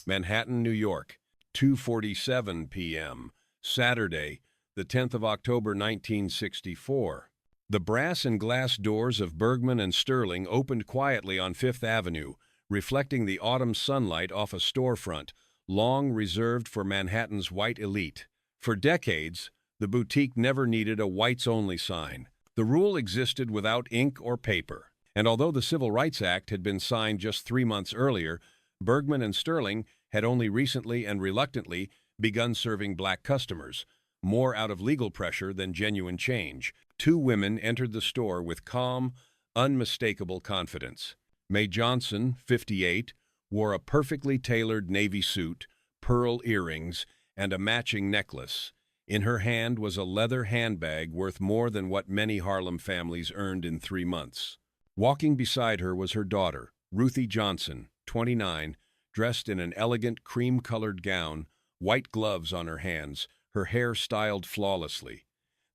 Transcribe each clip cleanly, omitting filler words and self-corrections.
Manhattan, New York, 2:47 p.m., Saturday, the 10th of October, 1964. The brass and glass doors of Bergman and Sterling opened quietly on Fifth Avenue, reflecting the autumn sunlight off a storefront, long reserved for Manhattan's white elite. For decades, the boutique never needed a whites-only sign. The rule existed without ink or paper. And although the Civil Rights Act had been signed just 3 months earlier, Bergman and Sterling had only recently and reluctantly begun serving black customers, more out of legal pressure than genuine change. 2 women entered the store with calm, unmistakable confidence. May Johnson, 58, wore a perfectly tailored navy suit, pearl earrings, and a matching necklace. In her hand was a leather handbag worth more than what many Harlem families earned in 3 months. Walking beside her was her daughter, Ruthie Johnson, 29, dressed in an elegant cream-colored gown, white gloves on her hands, her hair styled flawlessly.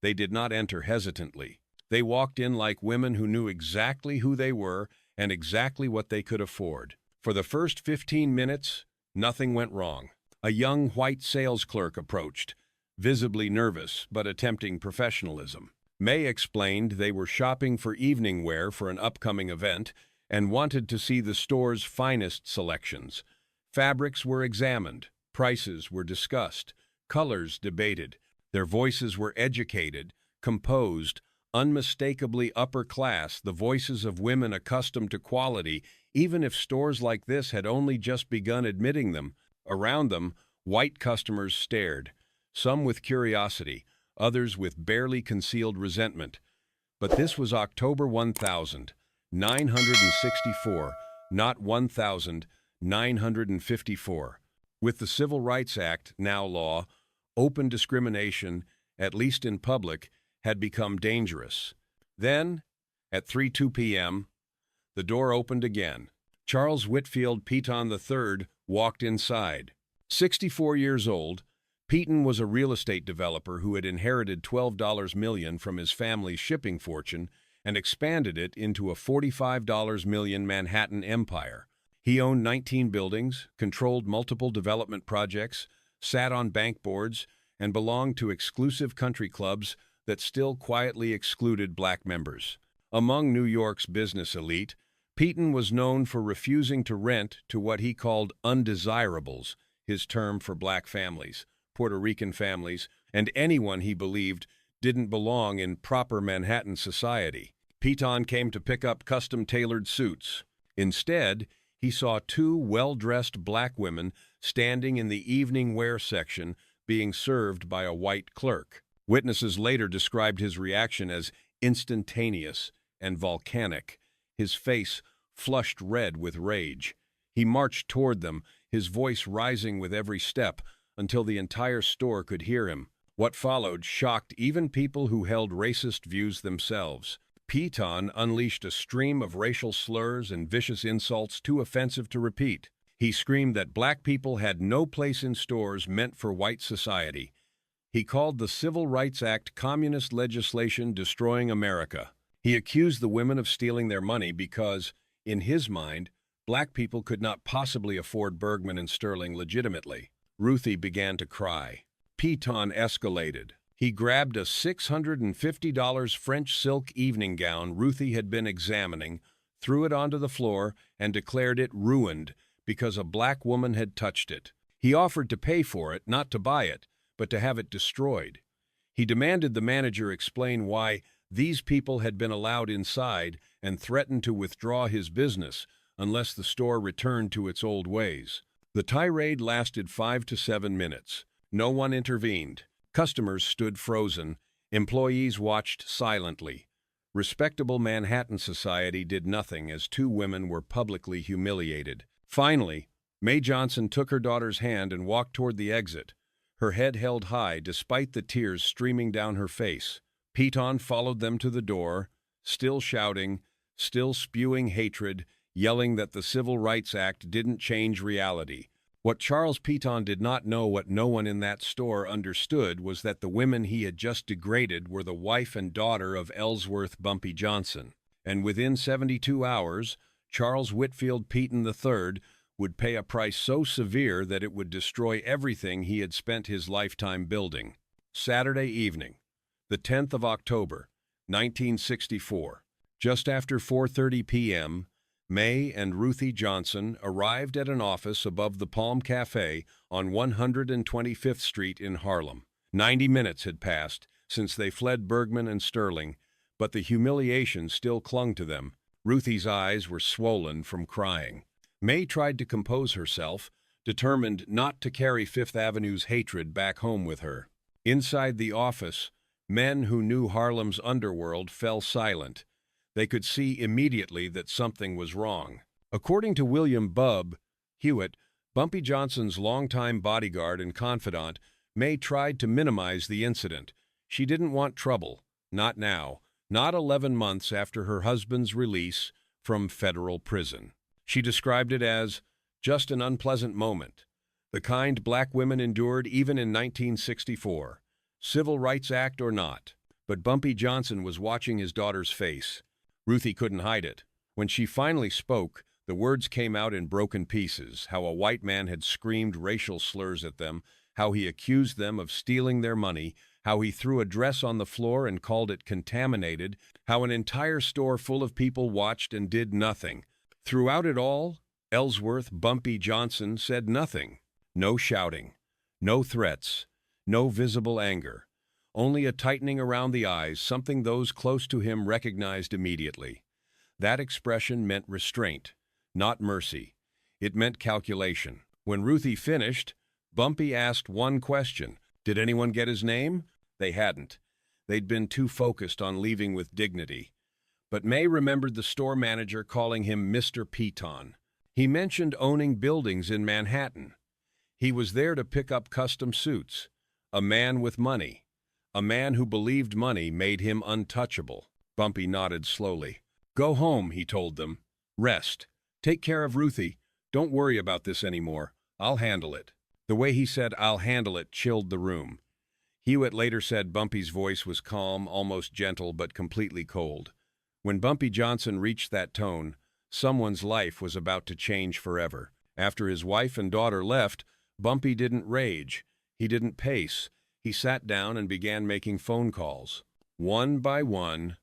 They did not enter hesitantly. They walked in like women who knew exactly who they were and exactly what they could afford. For the first 15 minutes, nothing went wrong. A young white sales clerk approached, visibly nervous but attempting professionalism. May explained they were shopping for evening wear for an upcoming event and wanted to see the store's finest selections. Fabrics were examined, prices were discussed, colors debated. Their voices were educated, composed, unmistakably upper class, the voices of women accustomed to quality, even if stores like this had only just begun admitting them. Around them, white customers stared, some with curiosity, others with barely concealed resentment. But this was October 1964, not 1954. With the Civil Rights Act now law, open discrimination, at least in public, had become dangerous. Then, at 3:02 p.m., the door opened again. Charles Whitfield Peton III walked inside. 64 years old, Peton was a real estate developer who had inherited $12 million from his family's shipping fortune and expanded it into a $45 million Manhattan empire. He owned 19 buildings, controlled multiple development projects, sat on bank boards, and belonged to exclusive country clubs that still quietly excluded black members. Among New York's business elite, Peton was known for refusing to rent to what he called undesirables, his term for black families, Puerto Rican families, and anyone he believed didn't belong in proper Manhattan society. Peton came to pick up custom-tailored suits. Instead, he saw 2 well-dressed black women standing in the evening wear section being served by a white clerk. Witnesses later described his reaction as instantaneous and volcanic, his face flushed red with rage. He marched toward them, his voice rising with every step, until the entire store could hear him. What followed shocked even people who held racist views themselves. Peton unleashed a stream of racial slurs and vicious insults too offensive to repeat. He screamed that black people had no place in stores meant for white society. He called the Civil Rights Act communist legislation destroying America. He accused the women of stealing their money because, in his mind, black people could not possibly afford Bergman and Sterling legitimately. Ruthie began to cry. Peton escalated. He grabbed a $650 French silk evening gown Ruthie had been examining, threw it onto the floor, and declared it ruined because a black woman had touched it. He offered to pay for it, not to buy it, but to have it destroyed. He demanded the manager explain why these people had been allowed inside and threatened to withdraw his business unless the store returned to its old ways. The tirade lasted 5 to 7 minutes. No one intervened. Customers stood frozen. Employees watched silently. Respectable Manhattan society did nothing as 2 women were publicly humiliated. Finally, May Johnson took her daughter's hand and walked toward the exit, her head held high despite the tears streaming down her face. Peton followed them to the door, still shouting, still spewing hatred, yelling that the Civil Rights Act didn't change reality. What Charles Peton did not know, what no one in that store understood, was that the women he had just degraded were the wife and daughter of Ellsworth Bumpy Johnson. And within 72 hours, Charles Whitfield Peton III would pay a price so severe that it would destroy everything he had spent his lifetime building. Saturday evening, the 10th of October, 1964. Just after 4:30 p.m., May and Ruthie Johnson arrived at an office above the Palm Cafe on 125th Street in Harlem. 90 minutes had passed since they fled Bergman and Sterling, but the humiliation still clung to them. Ruthie's eyes were swollen from crying. May tried to compose herself, determined not to carry Fifth Avenue's hatred back home with her. Inside the office, men who knew Harlem's underworld fell silent. They could see immediately that something was wrong. According to William "Bub" Hewitt, Bumpy Johnson's longtime bodyguard and confidant, May tried to minimize the incident. She didn't want trouble. Not now. Not 11 months after her husband's release from federal prison. She described it as just an unpleasant moment, the kind black women endured even in 1964, Civil Rights Act or not. But Bumpy Johnson was watching his daughter's face. Ruthie couldn't hide it. When she finally spoke, the words came out in broken pieces, how a white man had screamed racial slurs at them, how he accused them of stealing their money, how he threw a dress on the floor and called it contaminated, how an entire store full of people watched and did nothing. Throughout it all, Ellsworth Bumpy Johnson said nothing. No shouting, no threats, no visible anger. Only a tightening around the eyes, something those close to him recognized immediately. That expression meant restraint, not mercy. It meant calculation. When Ruthie finished, Bumpy asked one question. Did anyone get his name? They hadn't. They'd been too focused on leaving with dignity. But May remembered the store manager calling him Mr. Piton. He mentioned owning buildings in Manhattan. He was there to pick up custom suits. A man with money. A man who believed money made him untouchable. Bumpy nodded slowly. Go home, he told them. Rest. Take care of Ruthie. Don't worry about this anymore. I'll handle it. The way he said, I'll handle it, chilled the room. Hewitt later said Bumpy's voice was calm, almost gentle, but completely cold. When Bumpy Johnson reached that tone, someone's life was about to change forever. After his wife and daughter left, Bumpy didn't rage. He didn't pace. He sat down and began making phone calls. One by one,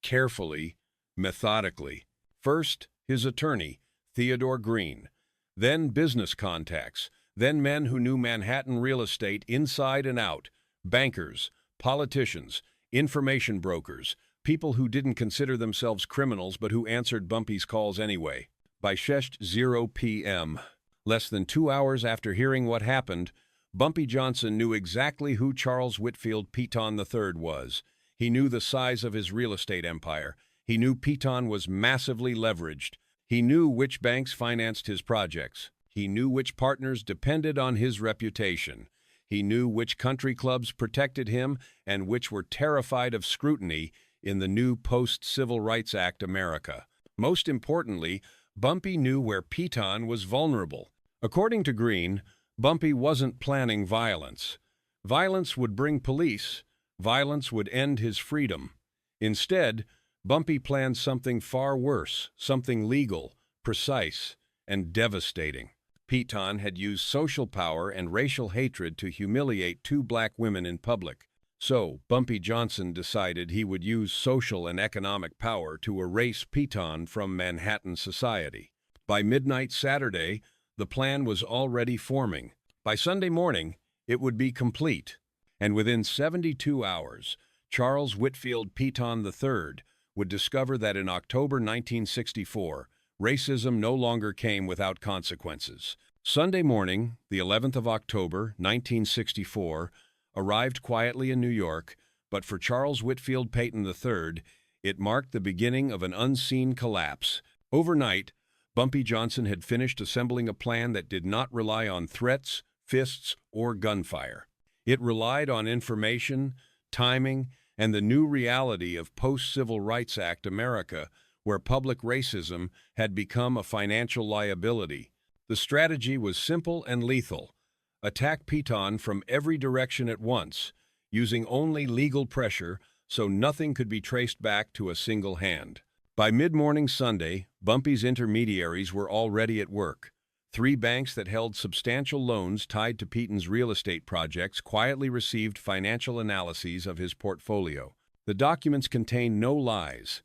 carefully, methodically. First, his attorney, Theodore Green. Then business contacts. Then men who knew Manhattan real estate inside and out. Bankers, politicians, information brokers, people who didn't consider themselves criminals but who answered Bumpy's calls anyway. By 0 p.m., less than 2 hours after hearing what happened, Bumpy Johnson knew exactly who Charles Whitfield Piton III was. He knew the size of his real estate empire. He knew Piton was massively leveraged. He knew which banks financed his projects. He knew which partners depended on his reputation. He knew which country clubs protected him and which were terrified of scrutiny in the new post-Civil Rights Act America. Most importantly, Bumpy knew where Piton was vulnerable. According to Green, Bumpy wasn't planning violence. Violence would bring police. Violence would end his freedom. Instead, Bumpy planned something far worse, something legal, precise, and devastating. Piton had used social power and racial hatred to humiliate 2 black women in public. So, Bumpy Johnson decided he would use social and economic power to erase Piton from Manhattan society. By midnight Saturday, the plan was already forming. By Sunday morning, it would be complete. And within 72 hours, Charles Whitfield Piton III would discover that in October 1964, racism no longer came without consequences. Sunday morning, the 11th of October, 1964, arrived quietly in New York, but for Charles Whitfield Piton III, it marked the beginning of an unseen collapse. Overnight, Bumpy Johnson had finished assembling a plan that did not rely on threats, fists, or gunfire. It relied on information, timing, and the new reality of post-Civil Rights Act America, where public racism had become a financial liability. The strategy was simple and lethal. Attack Piton from every direction at once, using only legal pressure so nothing could be traced back to a single hand. By mid-morning Sunday, Bumpy's intermediaries were already at work. Three banks that held substantial loans tied to Peton's real estate projects quietly received financial analyses of his portfolio. The documents contained no lies.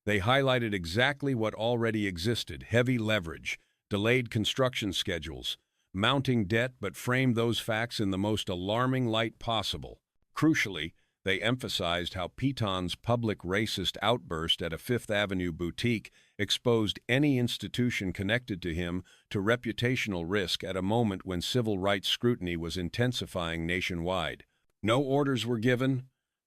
They highlighted exactly what already existed: heavy leverage, delayed construction schedules, mounting debt, but framed those facts in the most alarming light possible. Crucially, they emphasized how Peton's public racist outburst at a Fifth Avenue boutique exposed any institution connected to him to reputational risk at a moment when civil rights scrutiny was intensifying nationwide. No orders were given,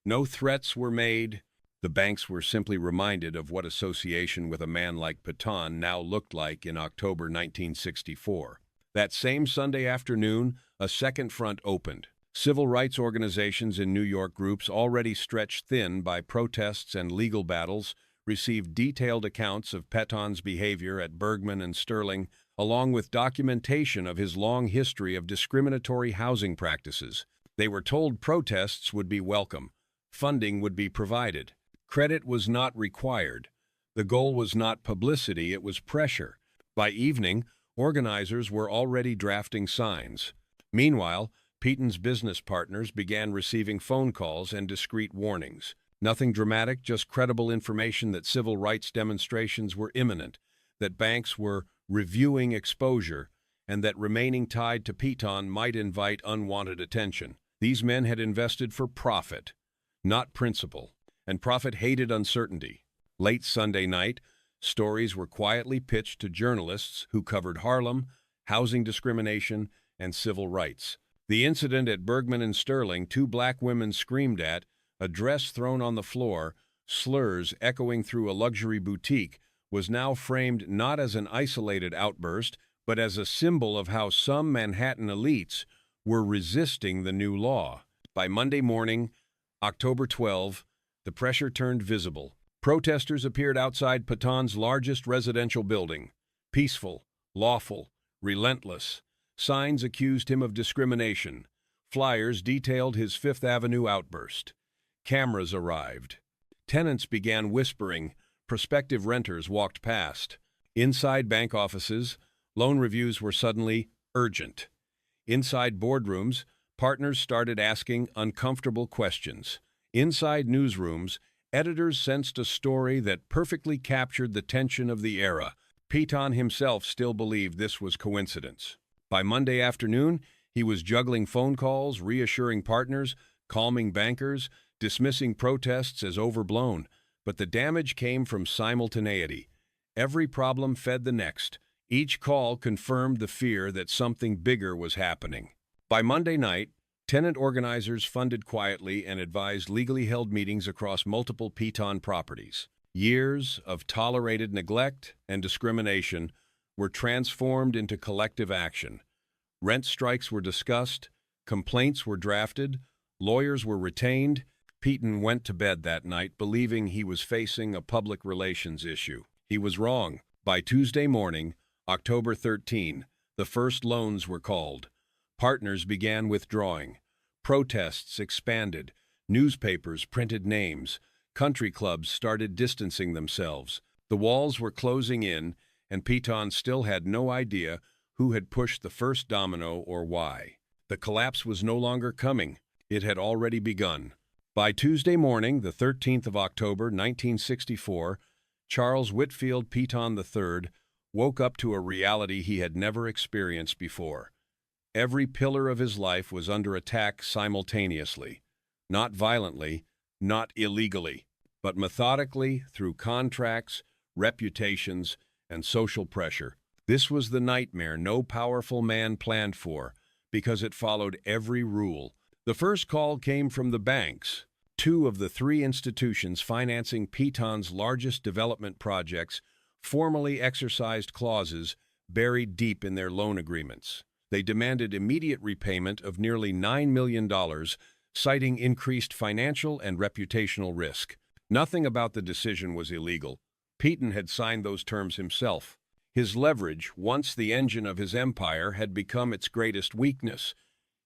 no threats were made. The banks were simply reminded of what association with a man like Peton now looked like in October 1964. That same Sunday afternoon, a second front opened. Civil rights organizations in New York, groups already stretched thin by protests and legal battles, received detailed accounts of Peton's behavior at Bergman and Sterling, along with documentation of his long history of discriminatory housing practices. They were told protests would be welcome, funding would be provided, credit was not required. The goal was not publicity, it was pressure. By evening, organizers were already drafting signs. Meanwhile, Peton's business partners began receiving phone calls and discreet warnings. Nothing dramatic, just credible information that civil rights demonstrations were imminent, that banks were reviewing exposure, and that remaining tied to Peton might invite unwanted attention. These men had invested for profit, not principle, and profit hated uncertainty. Late Sunday night, stories were quietly pitched to journalists who covered Harlem, housing discrimination, and civil rights. The incident at Bergman and Sterling, two black women screamed at, a dress thrown on the floor, slurs echoing through a luxury boutique, was now framed not as an isolated outburst, but as a symbol of how some Manhattan elites were resisting the new law. By Monday morning, October 12, the pressure turned visible. Protesters appeared outside Peton's largest residential building. Peaceful, lawful, relentless. Signs accused him of discrimination. Flyers detailed his Fifth Avenue outburst. Cameras arrived. Tenants began whispering. Prospective renters walked past. Inside bank offices, loan reviews were suddenly urgent. Inside boardrooms, partners started asking uncomfortable questions. Inside newsrooms, editors sensed a story that perfectly captured the tension of the era. Peton himself still believed this was coincidence. By Monday afternoon, he was juggling phone calls, reassuring partners, calming bankers, dismissing protests as overblown. But the damage came from simultaneity. Every problem fed the next. Each call confirmed the fear that something bigger was happening. By Monday night, tenant organizers funded quietly and advised legally held meetings across multiple Peton properties. Years of tolerated neglect and discrimination were transformed into collective action. Rent strikes were discussed, complaints were drafted, lawyers were retained. Peton went to bed that night believing he was facing a public relations issue. He was wrong. By Tuesday morning, October 13, the first loans were called. Partners began withdrawing. Protests expanded. Newspapers printed names. Country clubs started distancing themselves. The walls were closing in, and Peton still had no idea who had pushed the first domino or why. The collapse was no longer coming. It had already begun. By Tuesday morning, the 13th of October, 1964, Charles Whitfield Peton III woke up to a reality he had never experienced before. Every pillar of his life was under attack simultaneously, not violently, not illegally, but methodically through contracts, reputations, and social pressure. This was the nightmare no powerful man planned for, because it followed every rule. The first call came from the banks. Two of the three institutions financing Peton's largest development projects formally exercised clauses buried deep in their loan agreements. They demanded immediate repayment of nearly $9 million, citing increased financial and reputational risk. Nothing about the decision was illegal. Peton had signed those terms himself. His leverage, once the engine of his empire, had become its greatest weakness.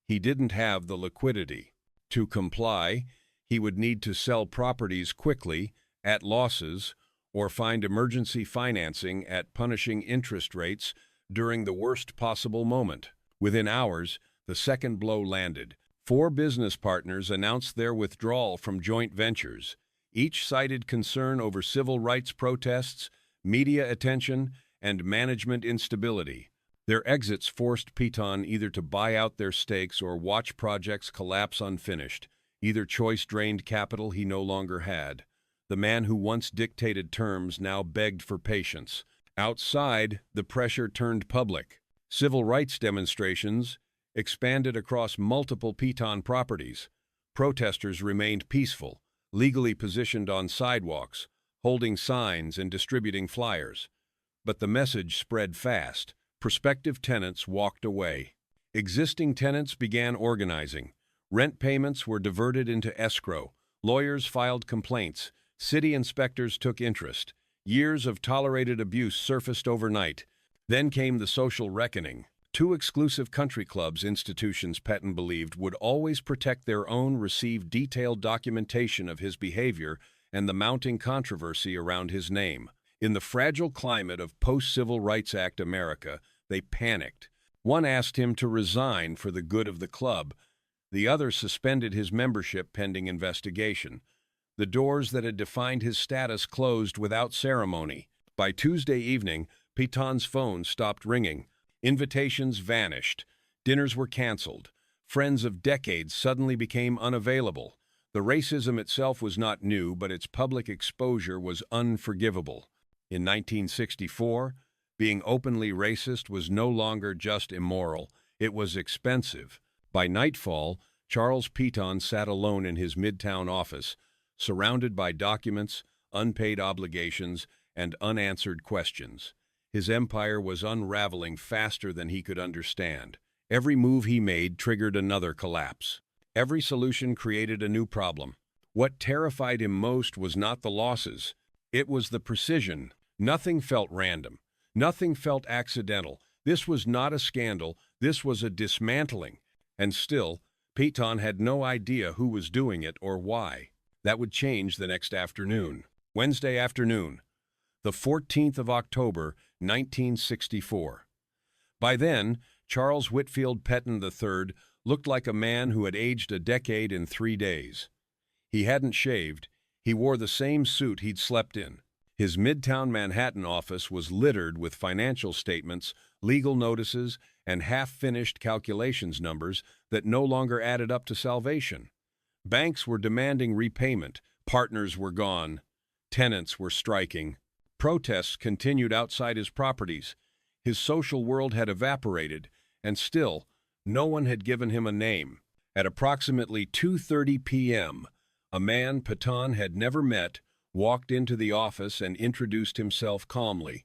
He didn't have the liquidity. To comply, he would need to sell properties quickly, at losses, or find emergency financing at punishing interest rates during the worst possible moment. Within hours, the second blow landed. 4 business partners announced their withdrawal from joint ventures. Each cited concern over civil rights protests, media attention, and management instability. Their exits forced Piton either to buy out their stakes or watch projects collapse unfinished. Either choice drained capital he no longer had. The man who once dictated terms now begged for patience. Outside, the pressure turned public. Civil rights demonstrations expanded across multiple Piton properties. Protesters remained peaceful, legally positioned on sidewalks, holding signs and distributing flyers. But the message spread fast. Prospective tenants walked away. Existing tenants began organizing. Rent payments were diverted into escrow. Lawyers filed complaints. City inspectors took interest. Years of tolerated abuse surfaced overnight. Then came the social reckoning. 2 exclusive country clubs institutions Peton believed would always protect their own received detailed documentation of his behavior and the mounting controversy around his name. In the fragile climate of post-Civil Rights Act America, they panicked. One asked him to resign for the good of the club. The other suspended his membership pending investigation. The doors that had defined his status closed without ceremony. By Tuesday evening, Piton's phone stopped ringing. Invitations vanished. Dinners were canceled. Friends of decades suddenly became unavailable. The racism itself was not new, but its public exposure was unforgivable. In 1964, being openly racist was no longer just immoral, it was expensive. By nightfall, Charles Piton sat alone in his Midtown office, surrounded by documents, unpaid obligations, and unanswered questions. His empire was unraveling faster than he could understand. Every move he made triggered another collapse. Every solution created a new problem. What terrified him most was not the losses. It was the precision. Nothing felt random. Nothing felt accidental. This was not a scandal. This was a dismantling. And still, Piton had no idea who was doing it or why. That would change the next afternoon. Wednesday afternoon, the 14th of October, 1964. By then, Charles Whitfield Peton III looked like a man who had aged a decade in 3 days. He hadn't shaved. He wore the same suit he'd slept in. His Midtown Manhattan office was littered with financial statements, legal notices, and half-finished calculations numbers that no longer added up to salvation. Banks were demanding repayment, partners were gone, tenants were striking. Protests continued outside his properties. His social world had evaporated, and still, no one had given him a name. At approximately 2:30 p.m., a man Piton had never met walked into the office and introduced himself calmly.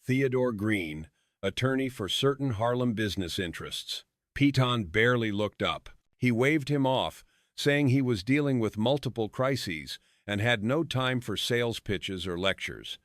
Theodore Green, attorney for certain Harlem business interests. Piton barely looked up. He waved him off, saying he was dealing with multiple crises and had no time for sales pitches or lectures.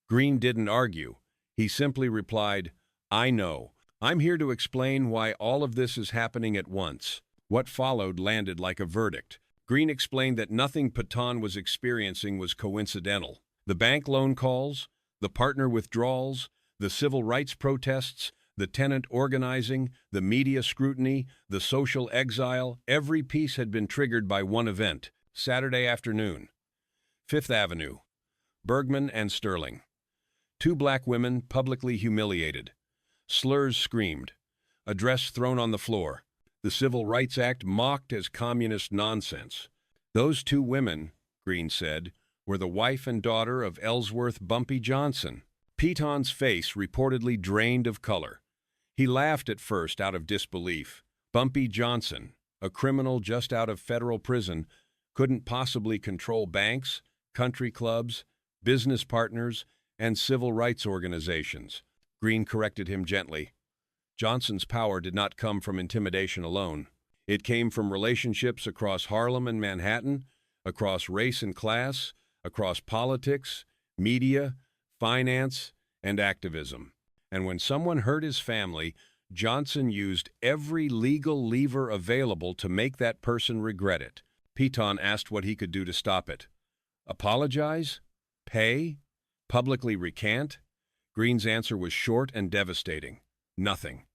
Green didn't argue. He simply replied, "I know. I'm here to explain why all of this is happening at once." What followed landed like a verdict. Green explained that nothing Piton was experiencing was coincidental. The bank loan calls, the partner withdrawals, the civil rights protests, the tenant organizing, the media scrutiny, the social exile, every piece had been triggered by one event. Saturday afternoon. 5th Avenue. Bergman and Sterling. 2 black women publicly humiliated. Slurs screamed. A dress thrown on the floor. The Civil Rights Act mocked as communist nonsense. Those 2 women, Green said, were the wife and daughter of Ellsworth Bumpy Johnson. Piton's face reportedly drained of color. He laughed at first out of disbelief. Bumpy Johnson, a criminal just out of federal prison, couldn't possibly control banks, country clubs, business partners, and civil rights organizations. Green corrected him gently. Johnson's power did not come from intimidation alone. It came from relationships across Harlem and Manhattan, across race and class, across politics, media, finance, and activism. And when someone hurt his family, Johnson used every legal lever available to make that person regret it. Piton asked what he could do to stop it. Apologize? Pay? Publicly recant? Green's answer was short and devastating. Nothing.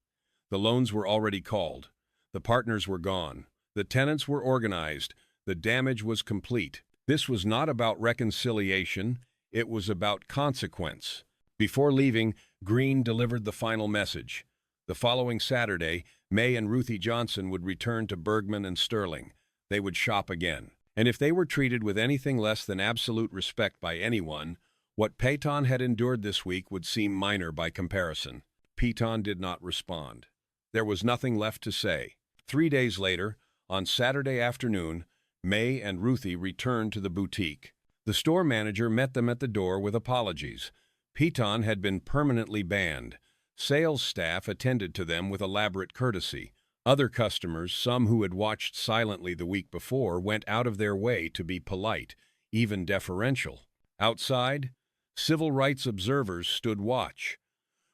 The loans were already called. The partners were gone. The tenants were organized. The damage was complete. This was not about reconciliation. It was about consequence. Before leaving, Green delivered the final message. The following Saturday, May and Ruthie Johnson would return to Bergman and Sterling. They would shop again. And if they were treated with anything less than absolute respect by anyone, what Peyton had endured this week would seem minor by comparison. Peyton did not respond. There was nothing left to say. 3 days later, on Saturday afternoon, May and Ruthie returned to the boutique. The store manager met them at the door with apologies. Peyton had been permanently banned. Sales staff attended to them with elaborate courtesy. Other customers, some who had watched silently the week before, went out of their way to be polite, even deferential. Outside, civil rights observers stood watch.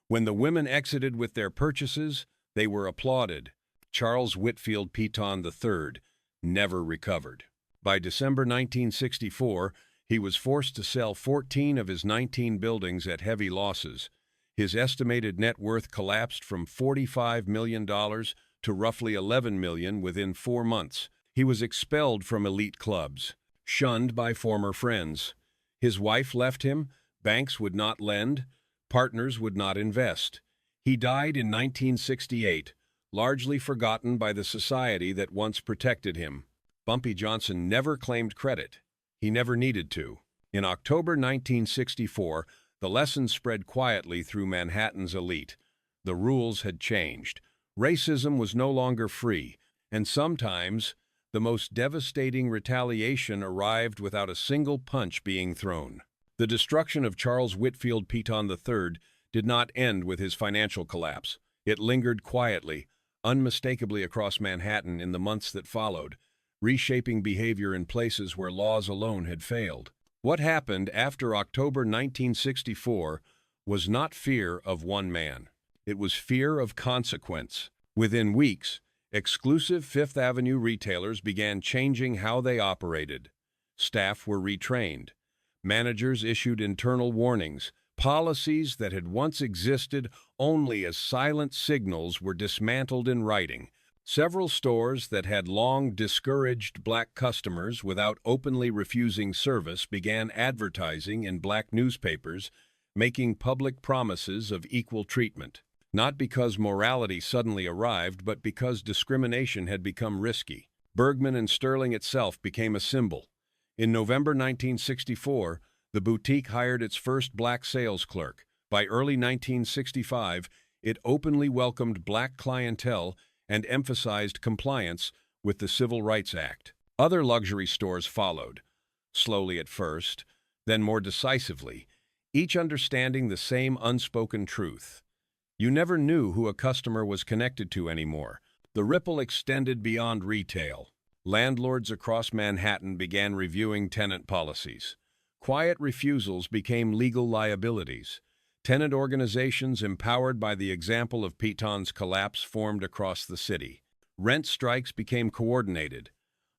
When the women exited with their purchases, they were applauded. Charles Whitfield Peyton III never recovered. By December 1964, he was forced to sell 14 of his 19 buildings at heavy losses. His estimated net worth collapsed from $45 million to roughly $11 million within 4 months. He was expelled from elite clubs, shunned by former friends. His wife left him, banks would not lend, partners would not invest. He died in 1968, largely forgotten by the society that once protected him. Bumpy Johnson never claimed credit. He never needed to. In October 1964, the lesson spread quietly through Manhattan's elite. The rules had changed. Racism was no longer free, and sometimes the most devastating retaliation arrived without a single punch being thrown. The destruction of Charles Whitfield Peyton III did not end with his financial collapse. It lingered quietly, unmistakably across Manhattan in the months that followed, reshaping behavior in places where laws alone had failed. What happened after October 1964 was not fear of one man. It was fear of consequence. Within weeks, exclusive Fifth Avenue retailers began changing how they operated. Staff were retrained. Managers issued internal warnings. Policies that had once existed only as silent signals were dismantled in writing. Several stores that had long discouraged black customers without openly refusing service began advertising in black newspapers, making public promises of equal treatment. Not because morality suddenly arrived, but because discrimination had become risky. Bergman and Sterling itself became a symbol. In November 1964, the boutique hired its first black sales clerk. By early 1965, it openly welcomed black clientele and emphasized compliance with the Civil Rights Act. Other luxury stores followed, slowly at first, then more decisively, each understanding the same unspoken truth. You never knew who a customer was connected to anymore. The ripple extended beyond retail. Landlords across Manhattan began reviewing tenant policies. Quiet refusals became legal liabilities. Tenant organizations empowered by the example of Peyton's collapse formed across the city. Rent strikes became coordinated.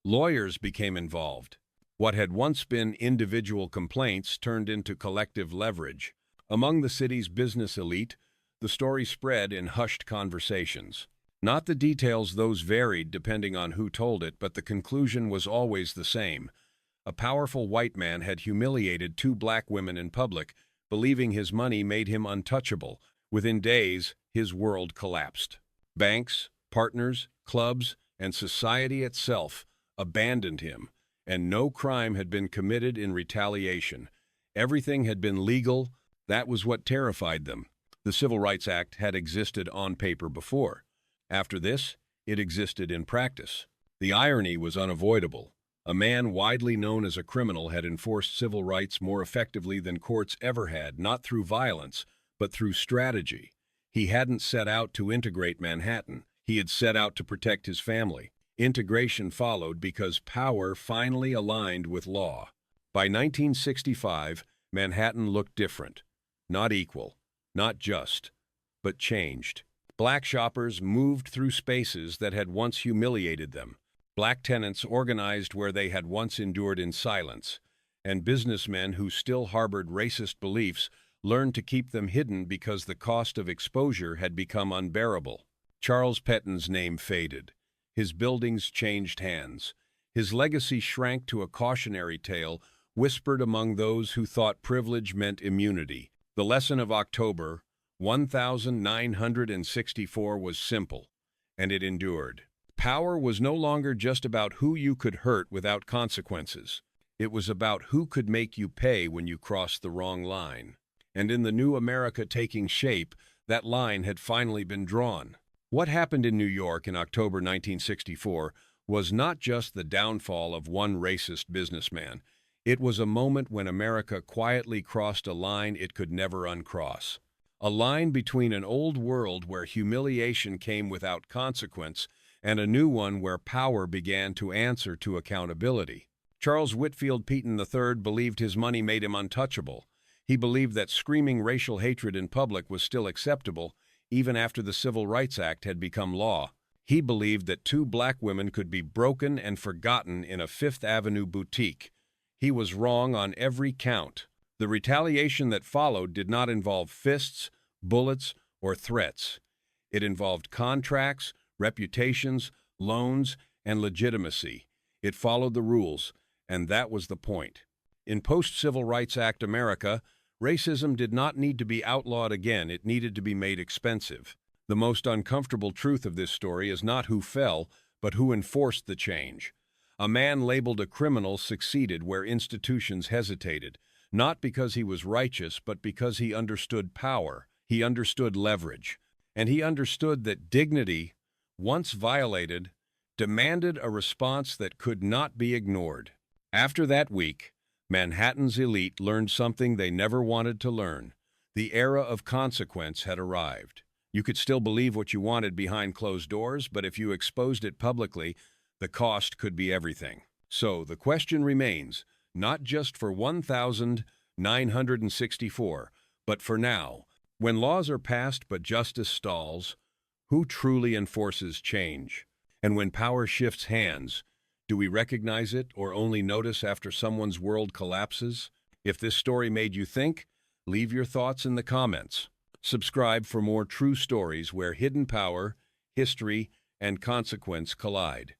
Lawyers became involved. What had once been individual complaints turned into collective leverage. Among the city's business elite, the story spread in hushed conversations. Not the details, those varied depending on who told it, but the conclusion was always the same. A powerful white man had humiliated 2 black women in public, believing his money made him untouchable. Within days, his world collapsed. Banks, partners, clubs, and society itself abandoned him, and no crime had been committed in retaliation. Everything had been legal. That was what terrified them. The Civil Rights Act had existed on paper before. After this, it existed in practice. The irony was unavoidable. A man widely known as a criminal had enforced civil rights more effectively than courts ever had, not through violence, but through strategy. He hadn't set out to integrate Manhattan. He had set out to protect his family. Integration followed because power finally aligned with law. By 1965, Manhattan looked different. Not equal, not just, but changed. Black shoppers moved through spaces that had once humiliated them. Black tenants organized where they had once endured in silence, and businessmen who still harbored racist beliefs learned to keep them hidden because the cost of exposure had become unbearable. Charles Pettin's name faded. His buildings changed hands. His legacy shrank to a cautionary tale whispered among those who thought privilege meant immunity. The lesson of October 1964 was simple, and it endured. Power was no longer just about who you could hurt without consequences. It was about who could make you pay when you crossed the wrong line. And in the new America taking shape, that line had finally been drawn. What happened in New York in October 1964 was not just the downfall of one racist businessman. It was a moment when America quietly crossed a line it could never uncross. A line between an old world where humiliation came without consequence and a new one where power began to answer to accountability. Charles Whitfield Peyton III believed his money made him untouchable. He believed that screaming racial hatred in public was still acceptable, even after the Civil Rights Act had become law. He believed that two black women could be broken and forgotten in a Fifth Avenue boutique. He was wrong on every count. The retaliation that followed did not involve fists, bullets, or threats. It involved contracts, reputations, loans, and legitimacy. It followed the rules, and that was the point. In post-Civil Rights Act America, racism did not need to be outlawed again, it needed to be made expensive. The most uncomfortable truth of this story is not who fell, but who enforced the change. A man labeled a criminal succeeded where institutions hesitated, not because he was righteous, but because he understood power, he understood leverage, and he understood that dignity, once violated, demanded a response that could not be ignored. After that week, Manhattan's elite learned something they never wanted to learn. The era of consequence had arrived. You could still believe what you wanted behind closed doors, but if you exposed it publicly, the cost could be everything. So the question remains, not just for 1964, but for now. When laws are passed but justice stalls, who truly enforces change? And when power shifts hands, do we recognize it or only notice after someone's world collapses? If this story made you think, leave your thoughts in the comments. Subscribe for more true stories where hidden power, history, and consequence collide.